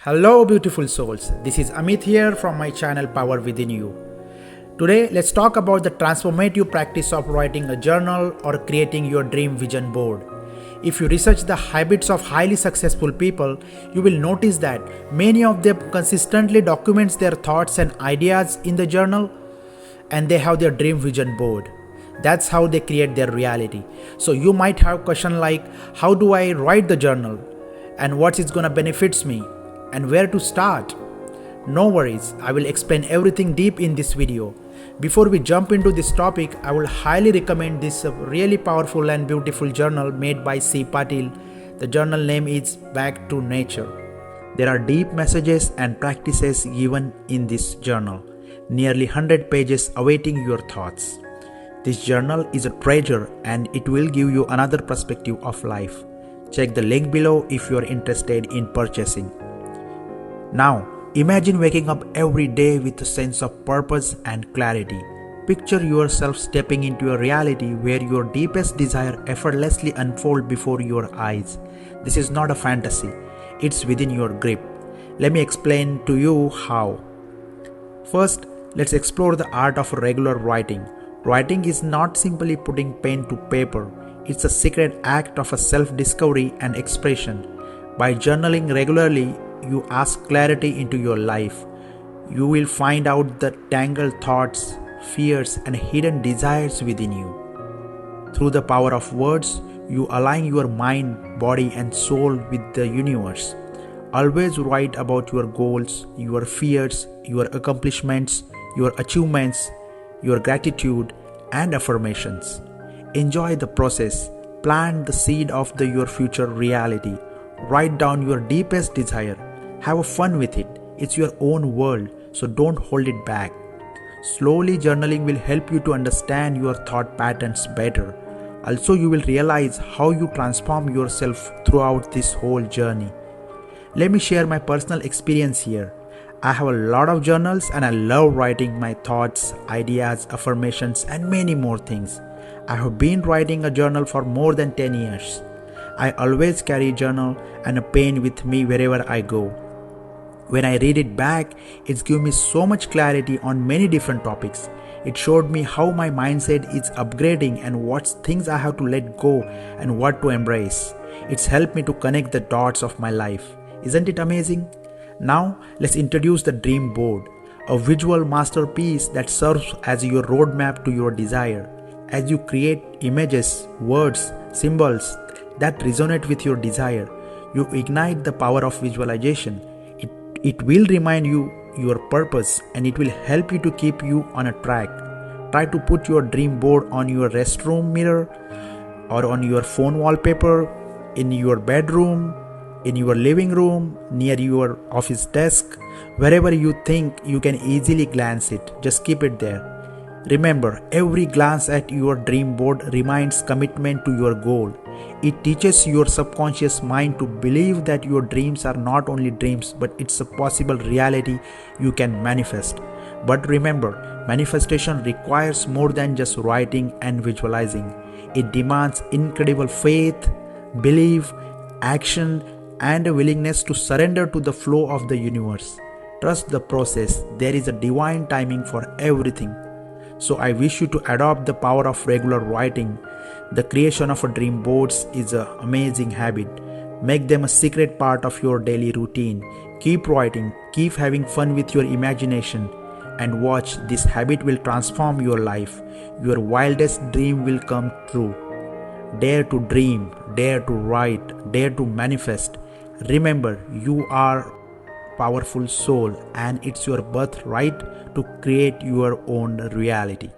Hello beautiful souls, this is Amit here from my channel Power Within You. Today let's talk about the transformative practice of writing a journal or creating your dream vision board. If you research the habits of highly successful people, you will notice that many of them consistently documents their thoughts and ideas in the journal, and they have their dream vision board. That's how they create their reality. So you might have a question like, how do I write the journal and what is gonna benefits me and where to start? No worries, I will explain everything deep in this video. Before we jump into this topic, I will highly recommend this really powerful and beautiful journal made by C. Patil. The journal name is Back to Nature. There are deep messages and practices given in this journal, nearly 100 pages awaiting your thoughts. This journal is a treasure and it will give you another perspective of life. Check the link below if you are interested in purchasing. Now, imagine waking up every day with a sense of purpose and clarity. Picture yourself stepping into a reality where your deepest desire effortlessly unfolds before your eyes. This is not a fantasy, it's within your grip. Let me explain to you how. First, let's explore the art of regular writing. Writing is not simply putting pen to paper, it's a secret act of self-discovery and expression. By journaling regularly, you ask clarity into your life. You will find out the tangled thoughts, fears, and hidden desires within you. Through the power of words, you align your mind, body, and soul with the universe. Always write about your goals, your fears, your accomplishments, your achievements, your gratitude, and affirmations. Enjoy the process. Plant the seed of your future reality. Write down your deepest desire. Have fun with it. It's your own world, so don't hold it back. Slowly journaling will help you to understand your thought patterns better. Also, you will realize how you transform yourself throughout this whole journey. Let me share my personal experience here. I have a lot of journals and I love writing my thoughts, ideas, affirmations, and many more things. I have been writing a journal for more than 10 years. I always carry a journal and a pen with me wherever I go. When I read it back, it's given me so much clarity on many different topics. It showed me how my mindset is upgrading and what things I have to let go and what to embrace. It's helped me to connect the dots of my life. Isn't it amazing? Now, let's introduce the dream board, a visual masterpiece that serves as your roadmap to your desire. As you create images, words, symbols that resonate with your desire, you ignite the power of visualization. It will remind you your purpose and it will help you to keep you on a track. Try to put your dream board on your restroom mirror or on your phone wallpaper, in your bedroom, in your living room, near your office desk, wherever you think you can easily glance it. Just keep it there. Remember, every glance at your dream board reminds commitment to your goal. It teaches your subconscious mind to believe that your dreams are not only dreams, but it's a possible reality you can manifest. But remember, manifestation requires more than just writing and visualizing. It demands incredible faith, belief, action, and a willingness to surrender to the flow of the universe. Trust the process. There is a divine timing for everything. So I wish you to adopt the power of regular writing. The creation of a dream boards is an amazing habit. Make them a secret part of your daily routine. Keep writing, keep having fun with your imagination, and watch, this habit will transform your life. Your wildest dream will come true. Dare to dream, dare to write, dare to manifest. Remember, you are powerful soul and it's your birthright to create your own reality.